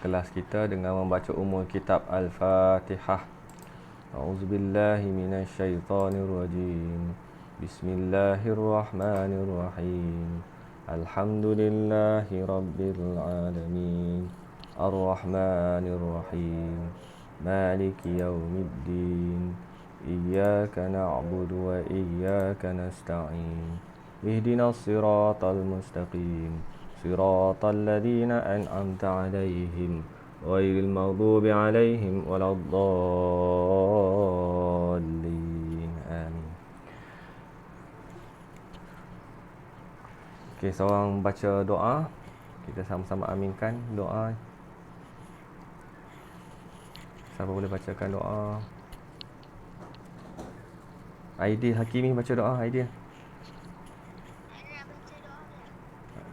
kelas kita dengan membaca umul kitab Al-Fatihah. A'udzubillahi minasyaitonirrajim. Bismillahirrahmanirrahim. Alhamdulillahi rabbil alamin. Ar-Rahmanirrahim. Maliki yaumiddin. Iyyaka na'budu wa iyyaka nasta'in. Ihdinas siratal mustaqim. صراط الذين أنعمت عليهم غير المغضوب عليهم ولا الضالين آمين. Okey, seorang baca doa. Kita sama-sama aminkan doa. Siapa boleh bacakan doa? Aidil Hakimi baca doa, Aidil.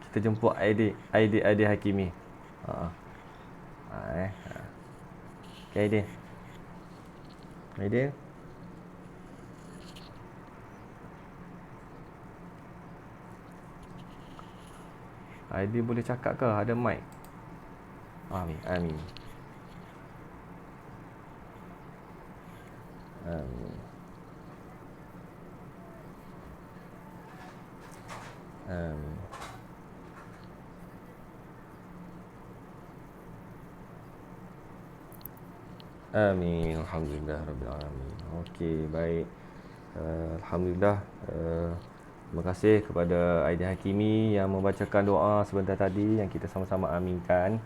Kita jemput Aidil Hakimi. Okay, Aidil. Aidil boleh cakap ke? Ada mic. Amin. Amin. Amin. Amin. Amin. Alhamdulillah Rabbil Alamin. Okey, baik. Alhamdulillah. Terima kasih kepada Aidil Hakimi yang membacakan doa sebentar tadi yang kita sama-sama aminkan.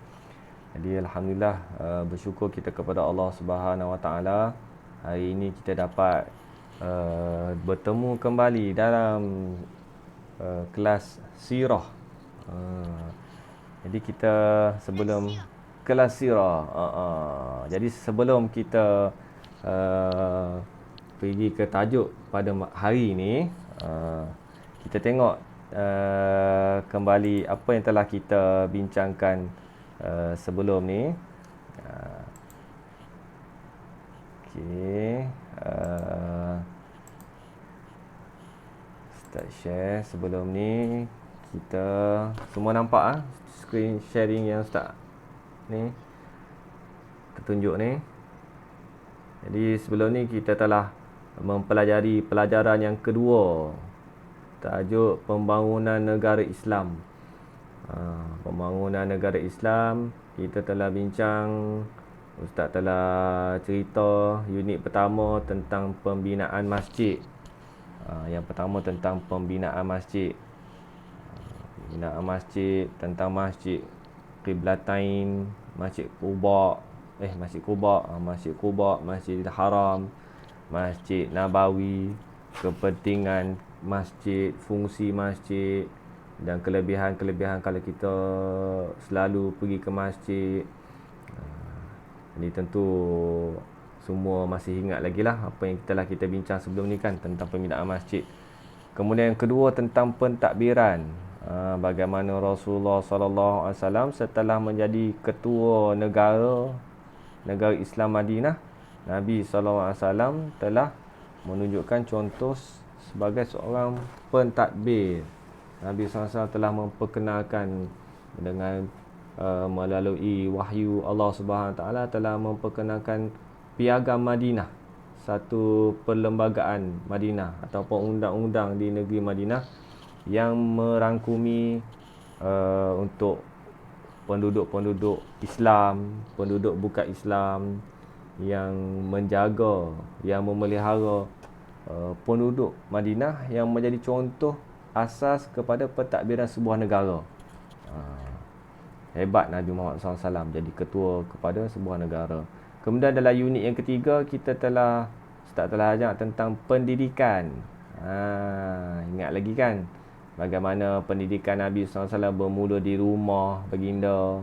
Jadi alhamdulillah, bersyukur kita kepada Allah Subhanahu Wa Taala. Hari ini kita dapat bertemu kembali dalam kelas sirah. Jadi kita sebelum kelas sirah. Jadi sebelum kita pergi ke tajuk pada hari ini, kita tengok kembali apa yang telah kita bincangkan sebelum ni. Okey. Start share. Sebelum ni kita semua nampak screen sharing yang start ni tertunjuk ni. Jadi sebelum ni kita telah mempelajari pelajaran yang kedua, tajuk pembangunan negara Islam. Pembangunan negara Islam, kita telah bincang, Ustaz telah cerita unit pertama tentang pembinaan masjid. Yang pertama tentang pembinaan masjid. Pembinaan masjid, tentang masjid Qiblatain, Masjid Quba, Masjidil Haram, Masjid Nabawi, kepentingan masjid, fungsi masjid dan kelebihan-kelebihan kalau kita selalu pergi ke masjid. Jadi tentu semua masih ingat lagi lah apa yang telah kita bincang sebelum ni kan tentang pembinaan masjid. Kemudian yang kedua tentang pentadbiran. Bagaimana Rasulullah SAW setelah menjadi ketua negara Islam Madinah, Nabi SAW telah menunjukkan contoh sebagai seorang pentadbir. Nabi SAW telah memperkenalkan dengan melalui wahyu Allah Subhanahu Taala telah memperkenalkan Piagam Madinah, satu perlembagaan Madinah ataupun undang-undang di negeri Madinah yang merangkumi untuk penduduk-penduduk Islam, penduduk bukan Islam, yang menjaga, yang memelihara penduduk Madinah yang menjadi contoh asas kepada pentadbiran sebuah negara. Hebat Nabi Muhammad SAW jadi ketua kepada sebuah negara. Kemudian dalam unit yang ketiga kita telah ajar tentang pendidikan. Ingat lagi kan bagaimana pendidikan Nabi SAW bermula di rumah baginda,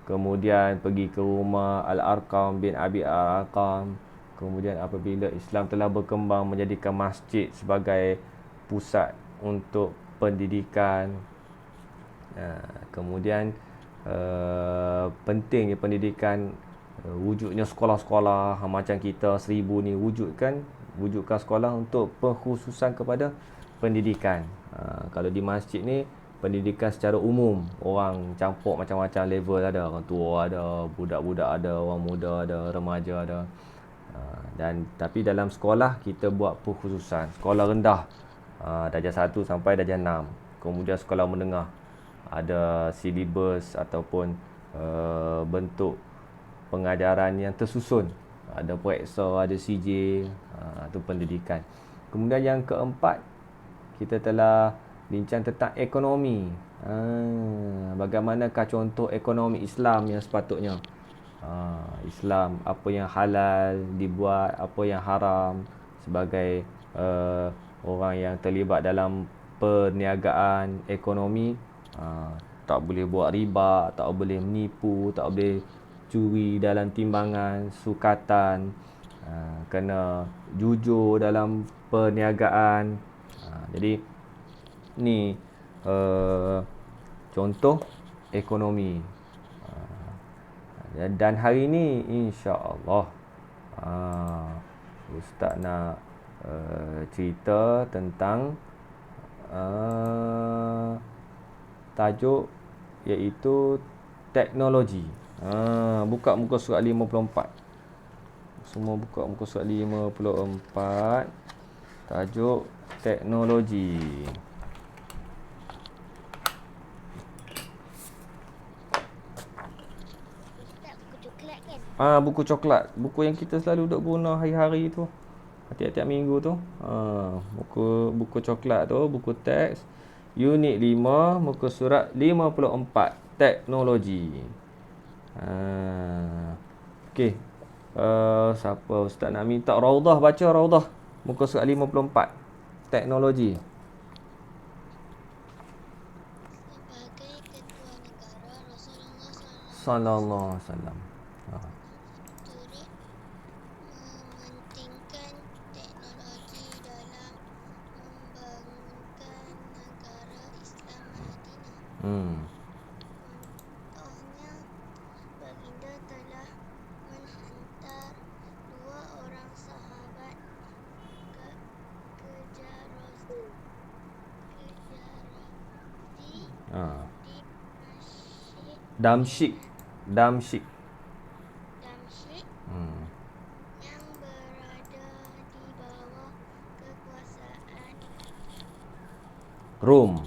kemudian pergi ke rumah Al-Arqam bin Abi Al-Arqam, kemudian apabila Islam telah berkembang menjadikan masjid sebagai pusat untuk pendidikan. Kemudian pentingnya pendidikan, wujudnya sekolah-sekolah macam kita 1000 ni wujudkan sekolah untuk pengkhususan kepada pendidikan. Kalau di masjid ni pendidikan secara umum. Orang campur macam-macam level ada. Orang tua ada, budak-budak ada, orang muda ada, remaja ada. Dan tapi dalam sekolah kita buat perkhususan. Sekolah rendah, darjah 1 sampai darjah 6. Kemudian sekolah menengah, ada silibus ataupun bentuk pengajaran yang tersusun. Ada periksa, ada CJ, itu pendidikan. Kemudian yang keempat, kita telah bincang tentang ekonomi. Bagaimanakah contoh ekonomi Islam yang sepatutnya? Islam, apa yang halal dibuat, apa yang haram, sebagai orang yang terlibat dalam perniagaan ekonomi. Tak boleh buat riba, tak boleh menipu, tak boleh curi dalam timbangan, sukatan, kena jujur dalam perniagaan. Jadi ni contoh ekonomi. Dan hari ni insya-Allah Ustaz nak cerita tentang tajuk iaitu teknologi. Buka muka surat 54. Semua buka muka surat 54. Tajuk teknologi. Buku coklat. Buku yang kita selalu duk guna hari-hari tu. Tiap-tiap minggu tu. Buku coklat tu, buku teks. Unit 5, muka surat 54. Teknologi. Okey. Siapa Ustaz nak minta Raudah baca Raudah. Muka surat 54. Teknologi. Sebagai ketua negara, Rasulullah Sallallahu alaihi wasallam. turut mementingkan teknologi dalam membangunkan negara Islam Madinah. Contohnya, baginda telah menghantar 2 orang sahabat ke Jarosdi di Damsyik. Damsyik yang berada di bawah kekuasaan Rom.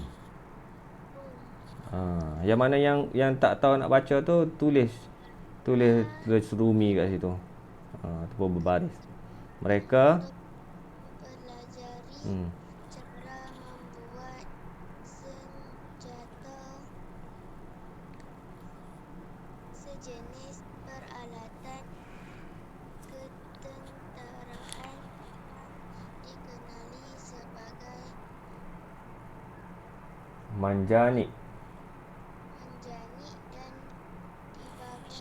Rom. Yang mana yang tak tahu nak baca tu tulis Rumi kat situ. Ataupun berbaris. Mereka Mempelajari cara membuat senjata sejenis peralatan ketenteraan dikenali sebagai manjanik. manjanik dan dibabi.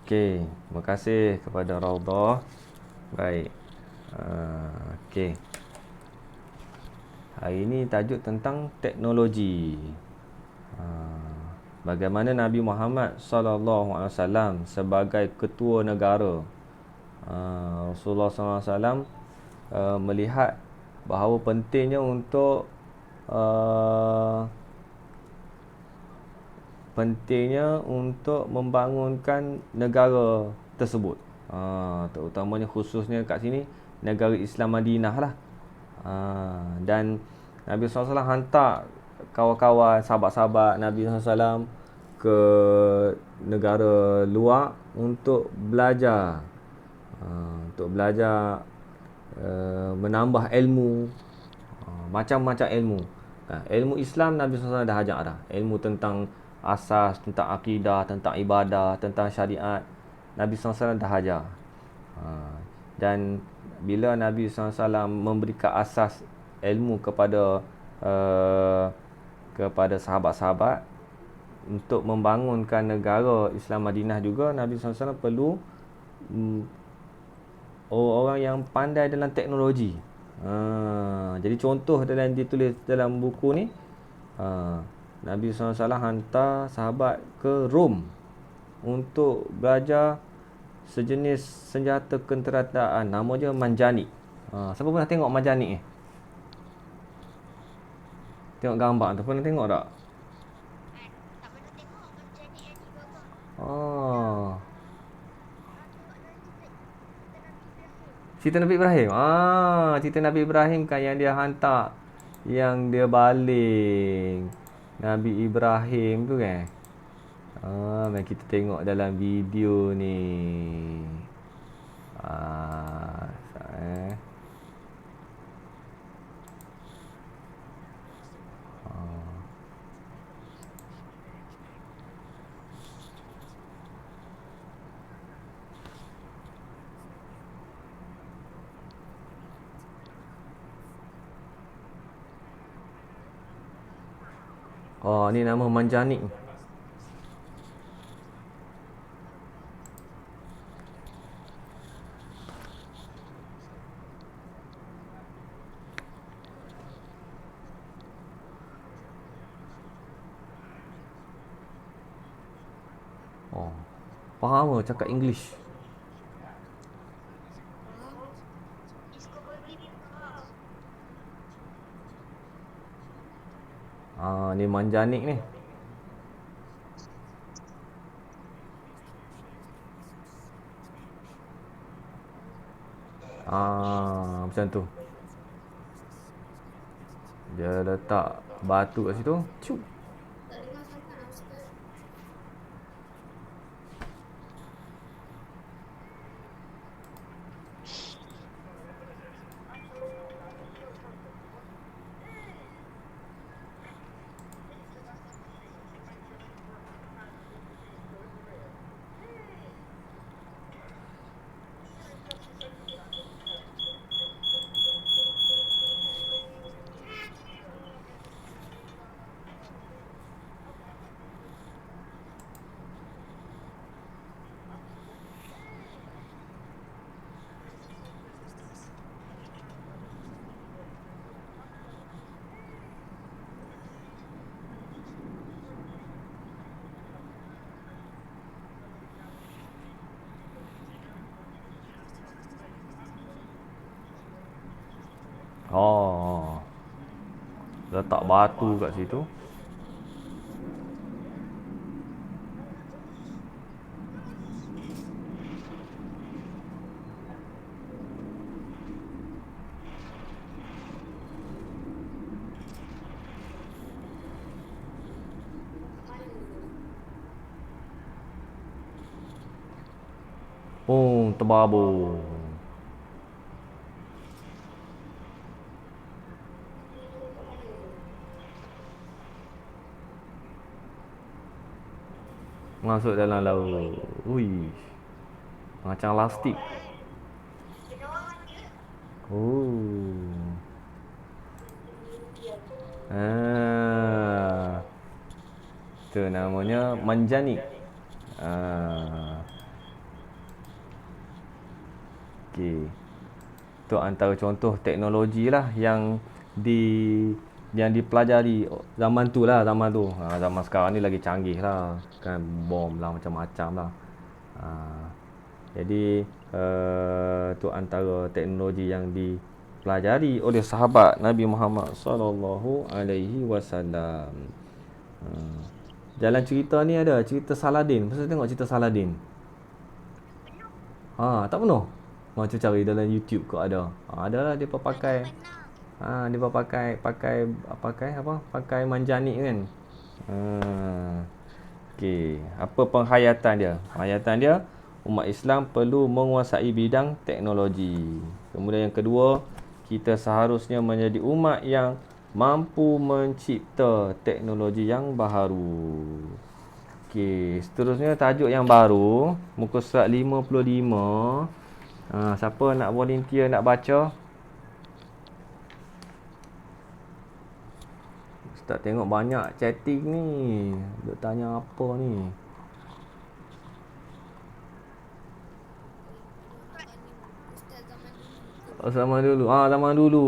Okey, terima kasih kepada Raudah. Baik. Okey. Hari ini tajuk tentang teknologi. Bagaimana Nabi Muhammad sallallahu alaihi wasallam sebagai ketua negara, Rasulullah sallallahu alaihi wasallam melihat bahawa pentingnya untuk membangunkan negara tersebut. Terutamanya khususnya kat sini negara Islam Madinah lah. Dan Nabi SAW hantar kawan-kawan, sahabat-sahabat Nabi SAW ke negara luar untuk belajar. Menambah ilmu, macam-macam ilmu. Ilmu Islam Nabi SAW dah ajar dah. Ilmu tentang asas, tentang akidah, tentang ibadah, tentang syariat, Nabi SAW dah ajar. Dan bila Nabi SAW memberikan asas ilmu kepada sahabat-sahabat untuk membangunkan negara Islam Madinah juga, Nabi SAW perlu orang yang pandai dalam teknologi. Jadi contoh dalam ditulis dalam buku ni, Nabi SAW hantar sahabat ke Rom untuk belajar sejenis senjata ketenteraan. Nama dia manjanik. Siapa pernah tengok manjanik ni? Tengok gambar tu. Pernah tengok tak? Tak pernah tengok Manjani and Ibaba. Oh. Tengok dalam cerita Nabi Ibrahim. Cerita Nabi Ibrahim. Cerita Nabi Ibrahim kan yang dia hantar. Yang dia baling. Nabi Ibrahim tu kan. Mari kita tengok dalam video ni. Sekejap ni nama Manjani. Faham ke cakap English? Isko berbibir. Ni Manjani ni. Macam tu. Dia letak batu kat situ. Cuk. Letak batu kat situ. Terbabur. Masuk dalam laut. Ui. Macam lastik. Itu namanya Manjani. Okey. Itu antara contoh teknologi lah yang dipelajari zaman tu lah, zaman tu. Zaman sekarang ni lagi canggih lah. Kan bom lah macam-macam lah. Jadi tu antara teknologi yang dipelajari oleh sahabat Nabi Muhammad sallallahu alaihi wasallam. Jalan cerita ni ada cerita Saladin. Pasal tengok cerita Saladin. Tak penuh. Macam cari dalam YouTube kot ada. Adalah dia pakai. Dia pakai apa? Pakai Manjani kan. Okey, apa penghayatan dia? Penghayatan dia, umat Islam perlu menguasai bidang teknologi. Kemudian yang kedua, kita seharusnya menjadi umat yang mampu mencipta teknologi yang baharu. Okey, seterusnya tajuk yang baru, muka surat 55. Siapa nak volunteer nak baca? Ustaz tengok banyak chatting ni. Duk tanya apa ni? Zaman dulu. Zaman dulu.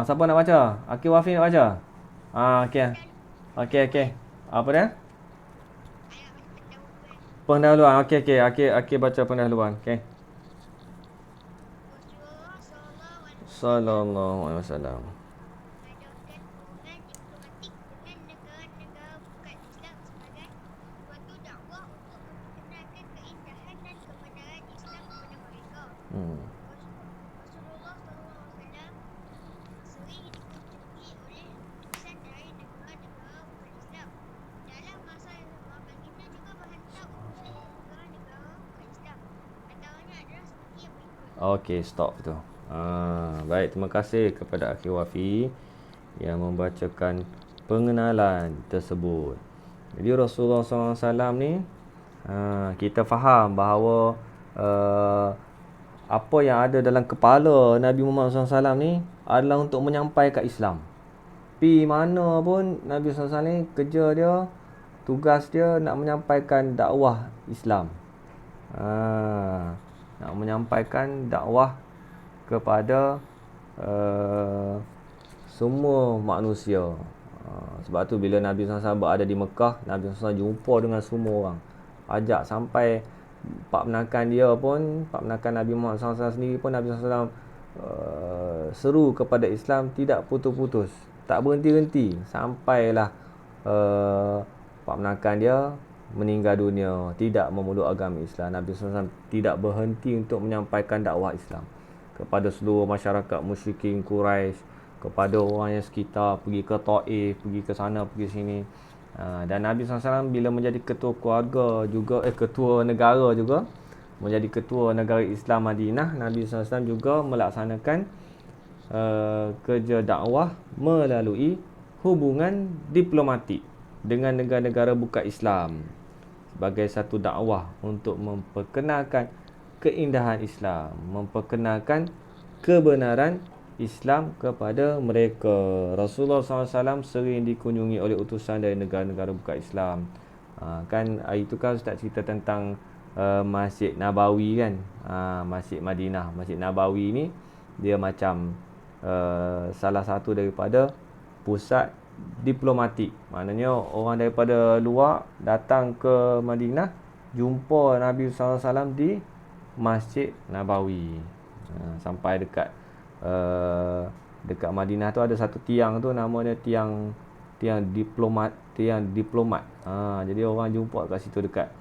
Siapa nak baca? Akil Wafi nak baca? Okey. Apa dia? Pendahuluan. Okey. Akil baca pendahuluan. Okey. Sallallahu alaihi wasallam. mengadakan hubungan diplomatik dengan negara-negara bukan Islam sebagai suatu dakwah untuk memperkenalkan keindahan dan kebenaran Islam kepada mereka. Rasulullah SAW sering dikunjungi oleh utusan dari negara-negara bukan Islam. Dalam masa yang sama, baginda juga menghantar utusan dari negara-negara bukan Islam. Antaranya adalah seperti yang berikut. Okey, stop tu. Baik, terima kasih kepada Akhi Wafi yang membacakan pengenalan tersebut. Jadi Rasulullah SAW ni kita faham bahawa apa yang ada dalam kepala Nabi Muhammad SAW ni adalah untuk menyampaikan Islam. Pi mana pun Nabi SAW ni kerja dia, tugas dia nak menyampaikan dakwah Islam. Nak menyampaikan dakwah kepada semua manusia. Sebab tu bila Nabi SAW berada di Mekah, Nabi SAW jumpa dengan semua orang. Ajak sampai Pak Penakan dia pun, Pak Penakan Nabi Muhammad SAW sendiri pun, Nabi SAW seru kepada Islam tidak putus-putus, tak berhenti-henti sampailah Pak Penakan dia meninggal dunia, tidak memeluk agama Islam. Nabi SAW tidak berhenti untuk menyampaikan dakwah Islam kepada seluruh masyarakat musyrikin Quraisy, kepada orang yang sekitar, pergi ke Taif, pergi ke sana, pergi sini. Dan Nabi SAW bila menjadi ketua keluarga juga, ketua negara juga, menjadi ketua negara Islam Madinah, Nabi SAW juga melaksanakan kerja dakwah melalui hubungan diplomatik dengan negara-negara bukan Islam sebagai satu dakwah untuk memperkenalkan keindahan Islam, memperkenalkan kebenaran Islam kepada mereka. Rasulullah SAW sering dikunjungi oleh utusan dari negara-negara bukan Islam. Kan hari itu kan Ustaz cerita tentang Masjid Nabawi kan. Masjid Madinah, Masjid Nabawi ni dia macam salah satu daripada pusat diplomatik. Maknanya orang daripada luar datang ke Madinah, jumpa Nabi SAW di Masjid Nabawi. Sampai dekat Madinah tu ada satu tiang tu, nama dia tiang diplomat. Jadi orang jumpa kat situ dekat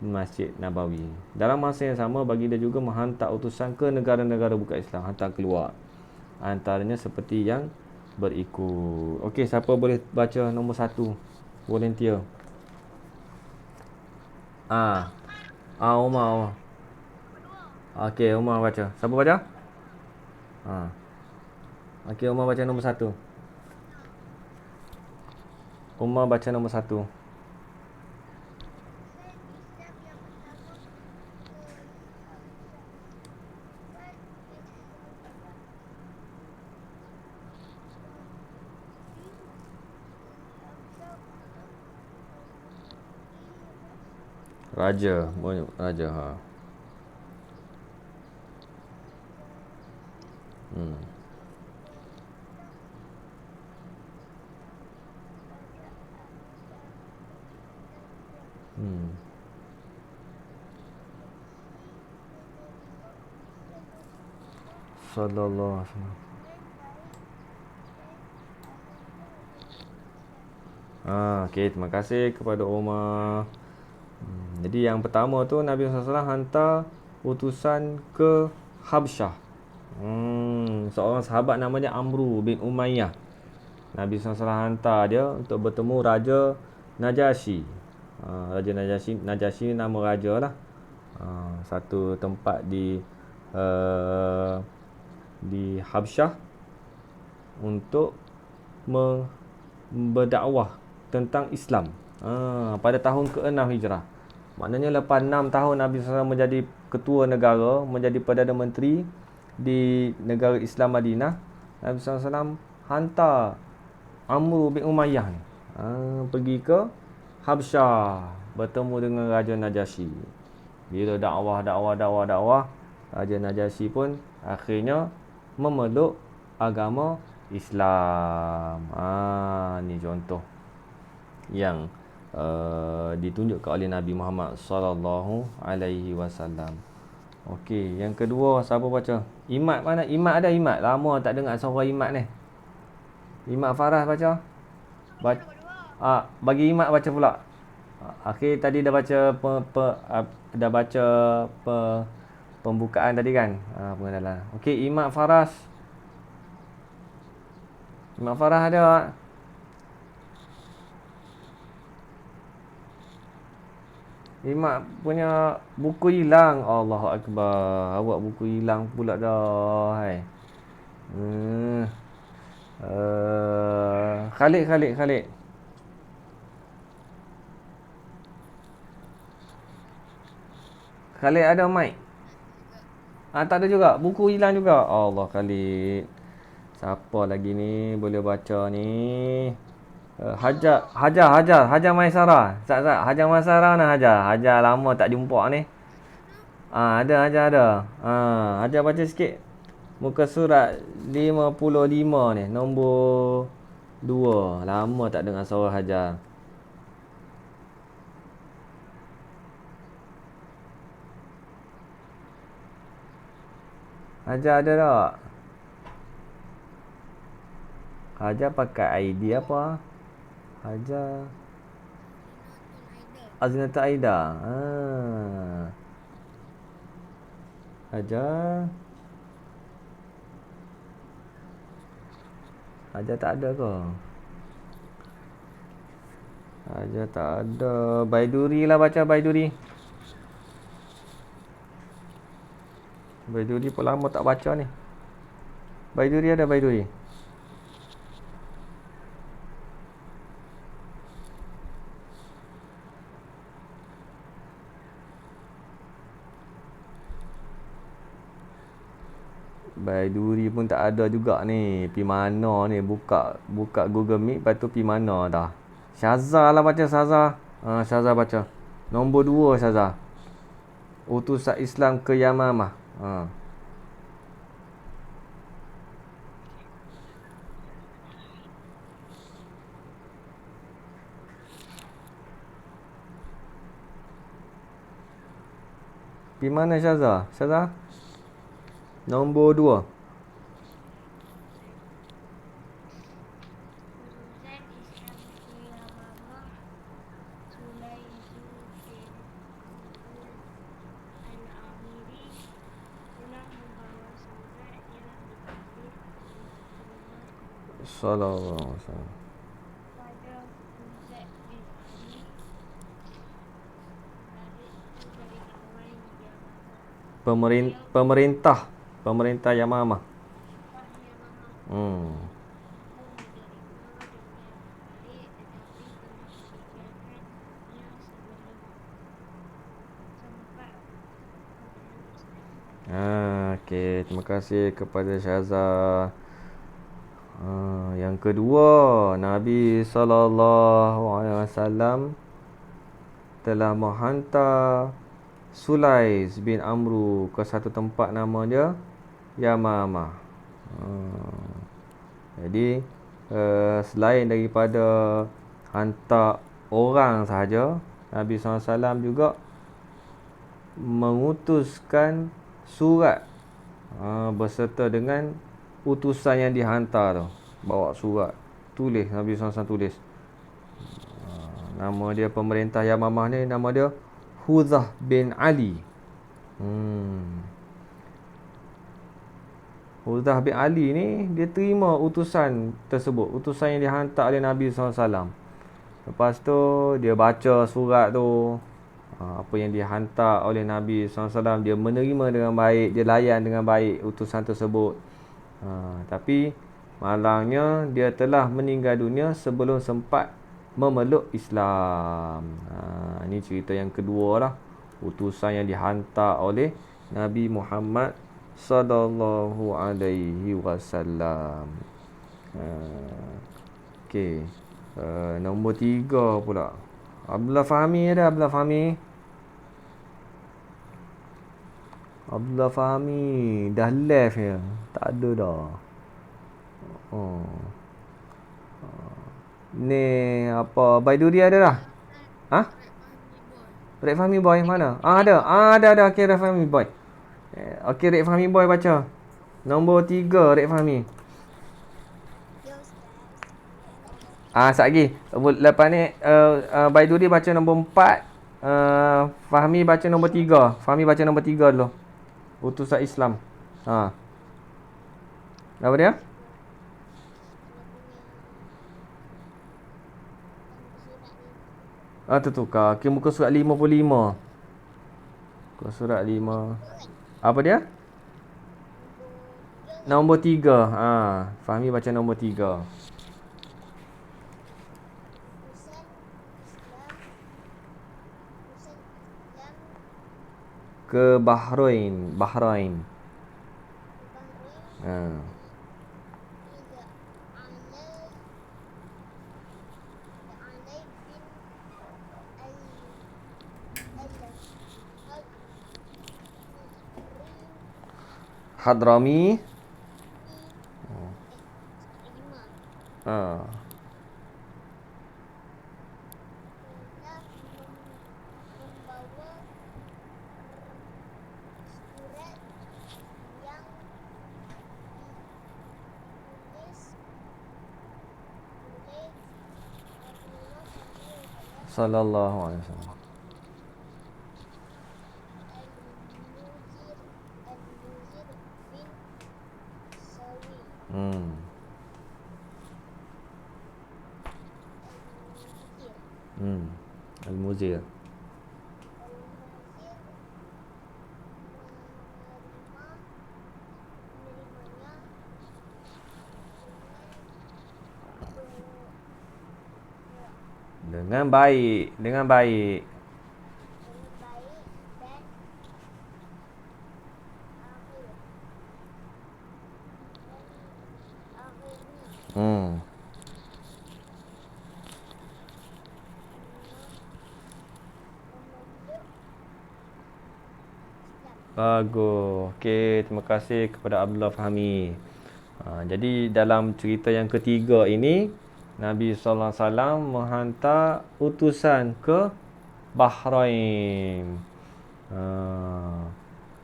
Masjid Nabawi. Dalam masa yang sama, baginda juga menghantar utusan ke negara-negara bukan Islam, hantar keluar. Antaranya seperti yang berikut. Okey, siapa boleh baca nombor 1? Volunteer. Umar. Okey, Umar baca. Siapa baca? Okey, Umar baca nombor 1. Umar baca nombor 1. Raja, raja. Sallallahu alaihi wasallam. Okey, terima kasih kepada Umar. Jadi yang pertama tu Nabi SAW hantar utusan ke Habsyah. Seorang sahabat namanya Amru bin Umayyah. Nabi SAW hantar dia untuk bertemu Raja Najasyi. Raja Najasyi ni nama raja lah. Satu tempat di Habsyah untuk berdakwah tentang Islam pada tahun ke-6 Hijrah. Maknanya lepas 6 tahun Nabi SAW menjadi ketua negara, menjadi Perdana Menteri di negara Islam Madinah, Nabi SAW hantar Amr bin Umayyah ni pergi ke Habsyah bertemu dengan Raja Najasyi. Bila dakwah, Raja Najasyi pun akhirnya memeluk agama Islam. Ni contoh yang ditunjukkan oleh Nabi Muhammad sallallahu alaihi wasallam. Okey, yang kedua siapa baca? Imat mana? Imat ada Imat. Lama tak dengar suara Imat ni. Imat Faras baca. Baca Ba- nombor 2. bagi Imat baca pula. Akhir tadi dah baca dah baca pe, pembukaan tadi kan? Pengenalan. Okey, Imat Faras. Imat Faras ada. Imat punya buku hilang. Allahu Akbar. Awak buku hilang pula dah. Hai. Hmm. Khalid. Khalid ada mic? Tak ada juga. Buku hilang juga. Allah Khalid. Siapa lagi ni boleh baca ni? Hajar Maisara. Sat. Hajar Maisara mana Hajar? Hajar lama tak jumpa ni. Hajar ada. Hajar baca sikit. Muka surat 55 ni. Nombor 2. Lama tak dengar suara Hajar. Hajar ada tak? Hajar pakai ID apa? Hajar Azinatul Aida. Hajar tak ada ke? Hajar tak ada. Baiduri lah baca Baiduri. Baiduri pun lama tak baca ni. Baiduri ada Baiduri. Baiduri pun tak ada juga ni. Pi mana ni? Buka Google Meet, lepas tu pi mana dah. Syazah lah baca Syazah. Syazah baca. Nombor 2 Syazah. Utusan Islam ke Yamamah. Pi mana Syazah? Syazah? Nombor 2. Utusan Islam ke Yamamah Sulaiman bin Al-Amiri telah membawa surat yang ditulis Sallallahu alaihi wasallam. pada Huzaid bin Ali itu dari kawan Yamamah. Pemerintah Yamamah. Yamamah menerima dengan baik tetapi telah meninggalkannya sebelum sempat Islam. Okey, terima kasih kepada Syazah. Yang kedua, Nabi SAW telah menghantar Sulais bin Amru ke satu tempat nama dia Yamamah. Jadi selain daripada hantar orang sahaja, Nabi SAW juga mengutuskan surat berserta dengan utusan yang dihantar tu. Bawa surat, tulis, Nabi SAW tulis. Nama dia pemerintah Yamamah ni, nama dia Huzah bin Ali. Huzah bin Ali ni dia terima utusan tersebut, utusan yang dihantar oleh Nabi SAW. Lepas tu dia baca surat tu, apa yang dihantar oleh Nabi SAW, dia menerima dengan baik, dia layan dengan baik utusan tersebut. Tapi malangnya dia telah meninggal dunia sebelum sempat memeluk Islam. Ini cerita yang kedua lah, utusan yang dihantar oleh Nabi Muhammad sallallahu alaihi wasallam. Okey. Nombor 3 pula. Abdullah Fahmi ada? Abdullah Fahmi dah left ya. Tak ada dah. Ni apa, Baiduri ada dah? Rek Fahmi boy mana? Ada. Ada. Okey, Rek Fahmi boy. Okey, Rek Fahmi Boy baca. Nombor 3, Rek Fahmi. Ya Ustaz. Sekejap lagi. Lepas ni, Baiduri baca nombor 4. Fahmi baca nombor 3. Fahmi baca nombor 3 dulu. Utusan Islam. Ha. Apa dia? Dia punya Tertukar. Okay, muka surat 55. Muka surat 5. Apa dia? Nombor 3. Fahmi baca nombor 3. utusan Islam Ke Bahrain. Bahrain. ke Bahrain Ha. ila Alai bin Hadrami. Imam Ha. telah membawa surat yang ditulis oleh Rasulullah Sallallahu alaihi wasallam. Al-Muzir bin Sawi Hmm. Al-Muzir Al-Muzir. Al-Muzir menerimanya Dengan baik. Dengan baik. dengan baik dan akhirnya Hmm. memeluk Islam. Bagus. Okey, terima kasih kepada Abdullah Fahmi. Jadi dalam cerita yang ketiga ini, Nabi sallallahu alaihi wasallam menghantar utusan ke Bahrain.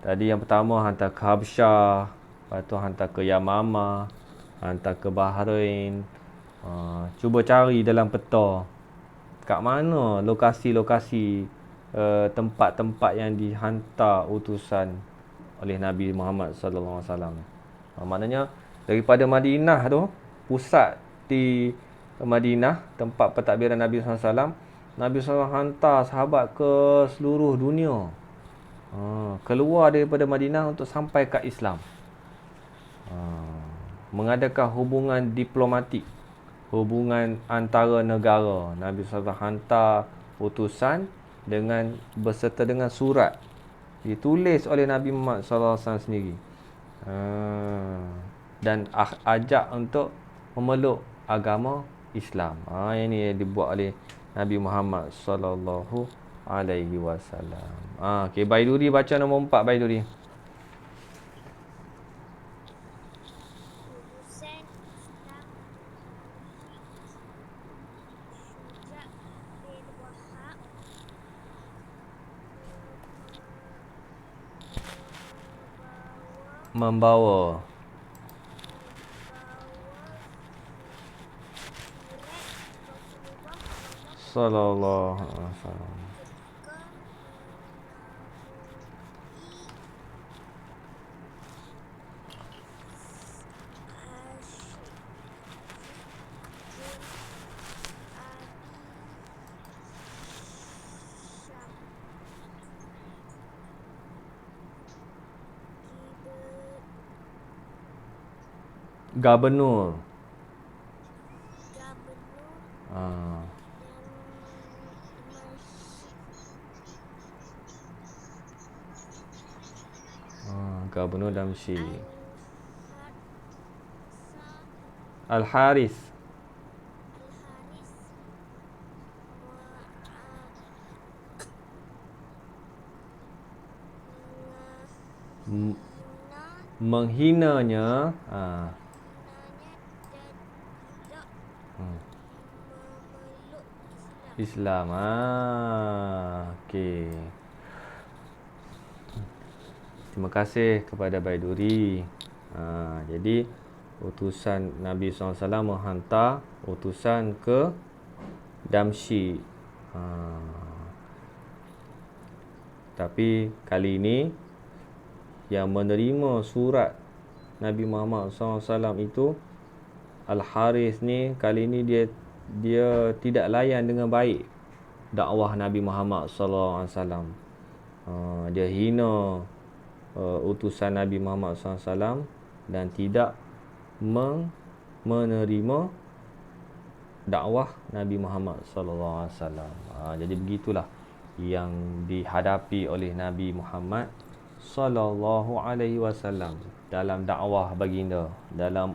Tadi yang pertama hantar ke Habsyah, lepas tu hantar ke Yamamah, hantar ke Bahrain. Cuba cari dalam peta kat mana lokasi-lokasi tempat-tempat yang dihantar utusan oleh Nabi Muhammad sallallahu alaihi wasallam. Maknanya daripada Madinah tu, pusat di Madinah, tempat pentadbiran Nabi sallallahu alaihi wasallam, Nabi SAW hantar sahabat ke seluruh dunia. Keluar daripada Madinah untuk sampai ke Islam. Mengadakan hubungan diplomatik, hubungan antara negara. Nabi SAW hantar utusan dengan berserta dengan surat ditulis oleh Nabi Muhammad SAW sendiri. Dan ajak untuk memeluk agama Islam. Yang ni dibuat oleh Nabi Muhammad sallallahu alaihi wasallam. Okey, Baiduri baca nombor 4, Baiduri. Utusan Islam Syuja' bin Wahab Membawa surat sallallahu Rasulullah alaihi wasallam. ketika Gubernur. Gubernur Ah. Gubernur Damsyik. Al-Haris. Al-Haris M- Menghinanya. dan tidak memeluk Islam. Islam. Okey. Terima kasih kepada Baiduri. Jadi utusan Nabi SAW menghantar utusan ke Damsyik. Tapi kali ini yang menerima surat Nabi Muhammad SAW itu Al-Harith ni, kali ini dia tidak layan dengan baik dakwah Nabi Muhammad SAW. Dia hina utusan Nabi Muhammad SAW dan tidak menerima dakwah Nabi Muhammad SAW. Jadi begitulah yang dihadapi oleh Nabi Muhammad sallallahu alaihi wasallam dalam dakwah baginda, dalam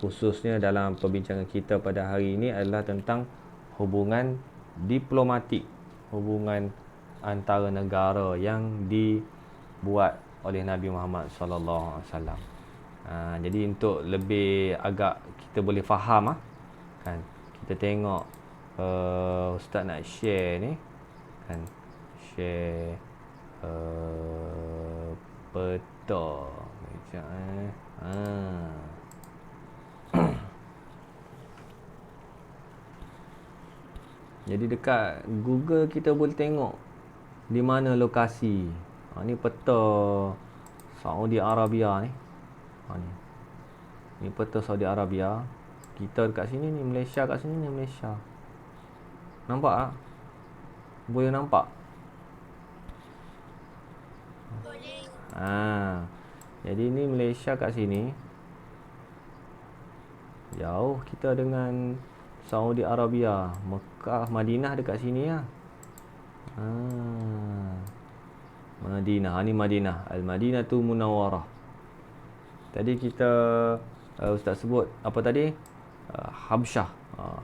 khususnya dalam perbincangan kita pada hari ini adalah tentang hubungan diplomatik, hubungan antara negara yang dibuat oleh Nabi Muhammad sallallahu alaihi wasallam. Jadi untuk lebih agak kita boleh faham kan, kita tengok ustaz nak share ni kan, share peta sekejap Jadi dekat Google kita boleh tengok di mana lokasi. Ni peta Saudi Arabia ni. Ni peta Saudi Arabia. Kita dekat sini ni, Malaysia kat sini ni, Malaysia. Nampak tak? Boleh nampak? Jadi ni Malaysia kat sini. Jauh kita dengan Saudi Arabia. Mekah, Madinah dekat sini lah. Madinah. Ni Madinah. Al-Madinatul Munawwarah. Tadi kita Ustaz sebut apa tadi? Habsyah.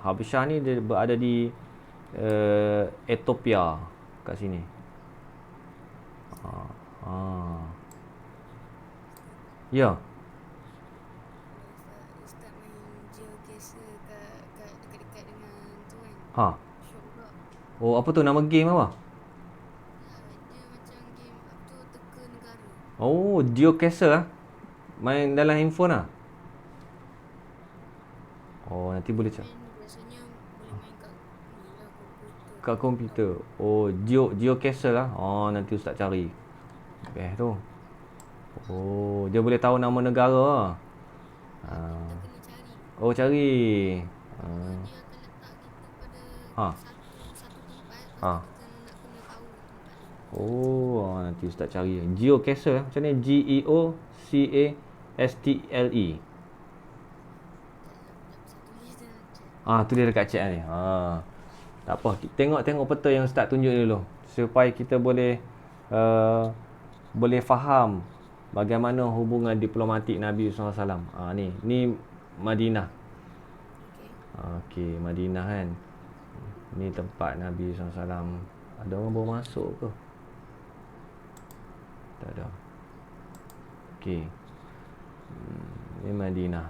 Habsyah ni dia berada di Ethiopia kat sini. Ya. Ustaz main geocacher dekat-dekat dengan tu kan. Syok pula. Oh, apa tu nama game apa? Dia macam game apa tu, teka negara. Oh, geocacher main dalam handphone lah. Oh, nanti boleh cak. Biasanya boleh main kat ni lah, komputer. Kat komputer. Oh, geocacher lah. Nanti Ustaz cari. Best tu. Oh, dia boleh tahu nama negara lah. Kita kena cari. Oh, cari. Dia akan letak kita pada satu tempat. Lepas tu kita nak kena tahu tempat tu. Oh, nanti Ustaz cari. Geocacher macam ni? Geocastle. Tu dia dekat chat ni. Tak apa, tengok peta yang Ustaz tunjuk dulu supaya kita boleh faham bagaimana hubungan diplomatik Nabi SAW. Ni Madinah. Okey, Madinah kan. Ni tempat Nabi SAW. Ada orang baru masuk ke? Tak ada. Okey. Ni Madinah.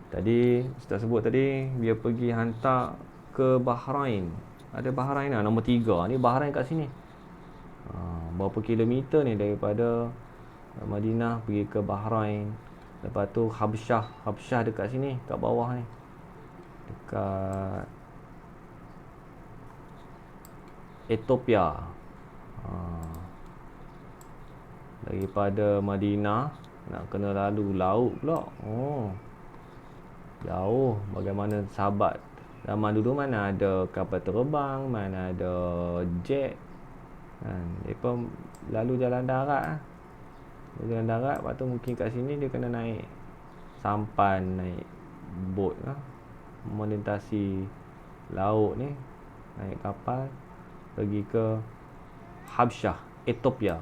Tadi Ustaz sebut tadi dia pergi hantar ke Bahrain. Ada Bahrain lah, nombor 3. Ni Bahrain kat sini. Berapa kilometer ni daripada Madinah pergi ke Bahrain. Lepas tu Habsyah dekat sini, kat bawah ni. Dekat Ethiopia. Daripada Madinah nak kena lalu laut pula. Jauh. Bagaimana sahabat zaman dulu mana ada kapal terbang, mana ada jet kan. Mereka lalu jalan darat. Jalan darat, lepas tu mungkin kat sini dia kena naik sampan, naik bot lah, melintasi laut ni, naik kapal pergi ke Habsyah, Ethiopia.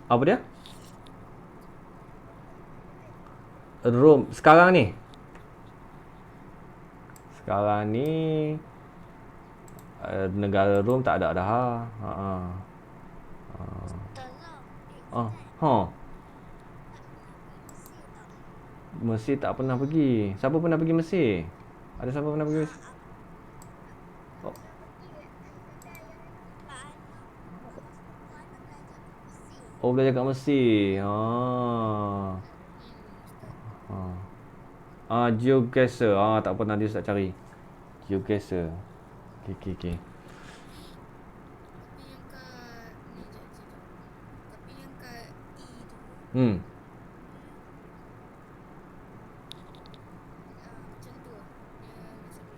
Apa dia? Rom sekarang ni negara Rom tak ada dah. Mesir tak pernah pergi. Siapa pernah pergi Mesir? Ada siapa pernah pergi Mesir? Oh, belajar kat Mesir. GeoGuessr. Tak apa, nanti Ustaz cari. GeoGuessr. Okey. Tapi yang kat ni sekejap. Tapi yang kat E tu Hmm. macam tu lah. Dia macam tu.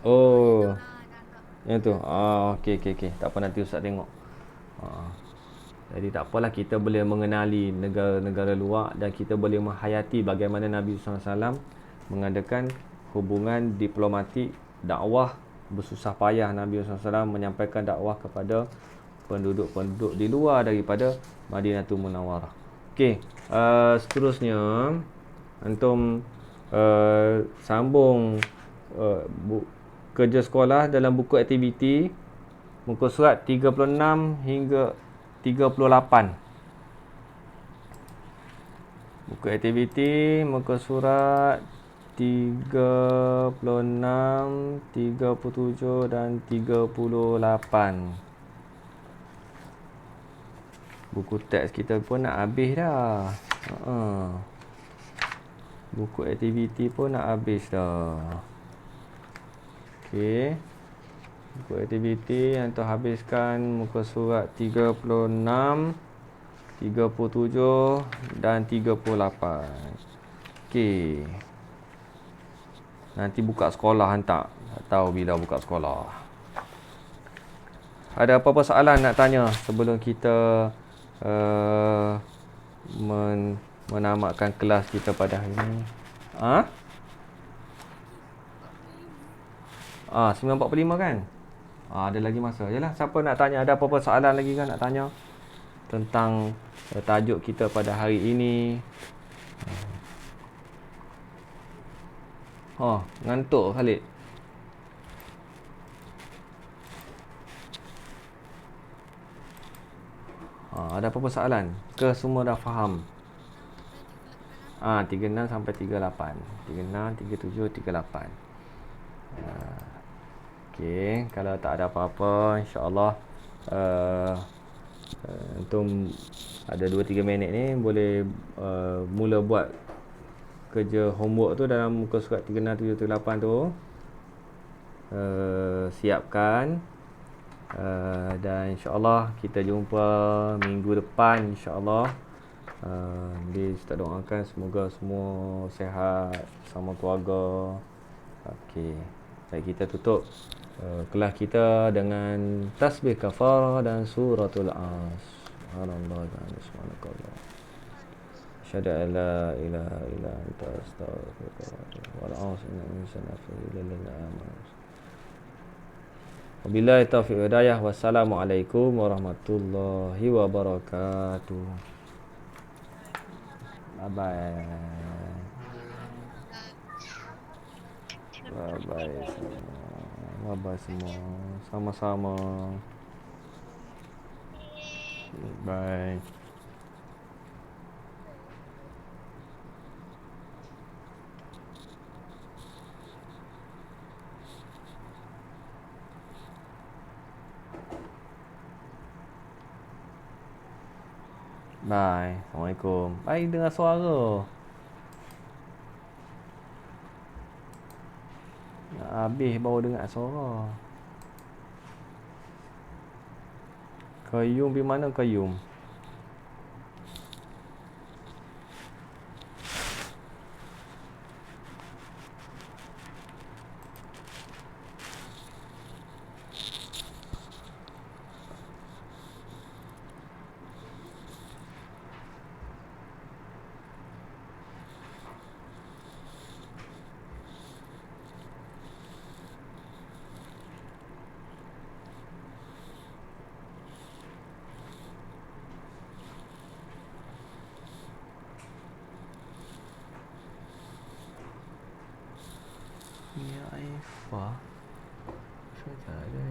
Oh, Nampak. yang tu. Okey. Tak apa, nanti Ustaz tengok. Jadi tak apalah, kita boleh mengenali negara-negara luar dan kita boleh menghayati bagaimana Nabi SAW mengadakan hubungan diplomatik, dakwah, bersusah payah Nabi SAW menyampaikan dakwah kepada penduduk-penduduk di luar daripada Madinatul Munawwarah. Okey, seterusnya antum sambung kerja sekolah dalam buku aktiviti muka surat 36 hingga 38. Buku aktiviti muka surat 36, 37 dan 38. Buku teks kita pun nak habis dah. Buku aktiviti pun nak habis dah. Okey. Buku aktiviti yang terhabiskan muka surat 36, 37 dan 38. Okey. Nanti buka sekolah hantar. Tak tahu bila buka sekolah. Ada apa-apa soalan nak tanya sebelum kita menamatkan kelas kita pada hari ini? 9.45 kan? Ada lagi masa. Yalah, siapa nak tanya, ada apa-apa soalan lagi kan nak tanya tentang tajuk kita pada hari ini? Ngantuk Khalid. Ada apa-apa soalan? Ke semua dah faham? 36 sampai 38. 36, 37, 38. Okey, kalau tak ada apa-apa, insya-Allah antum ada 2-3 minit ni boleh mula buat kerja homework tu dalam muka surat 36, 37, 38 tu. Siapkan. Dan insya-Allah kita jumpa minggu depan insya-Allah. Jadi kita doakan semoga semua sihat sama keluarga. Okey. Baik, kita tutup kelas kita dengan tasbih kafarah dan suratul as. Subhanallah wa subhanakallah. Asyhadu an la ilaha illa anta astaghfiruka wa atubu ilaik. Wal 'asr innal insana lafi khusr. Wabillahi taufiq wal hidayah. Wassalamualaikum warahmatullahi wabarakatuh. Bye bye semua. Sama-sama. Bye. Bye. Assalamualaikum. Bye, dengar suara. Habis baru dengar suara. Qayyum di mana Qayyum? Ya Aifah. Saja ada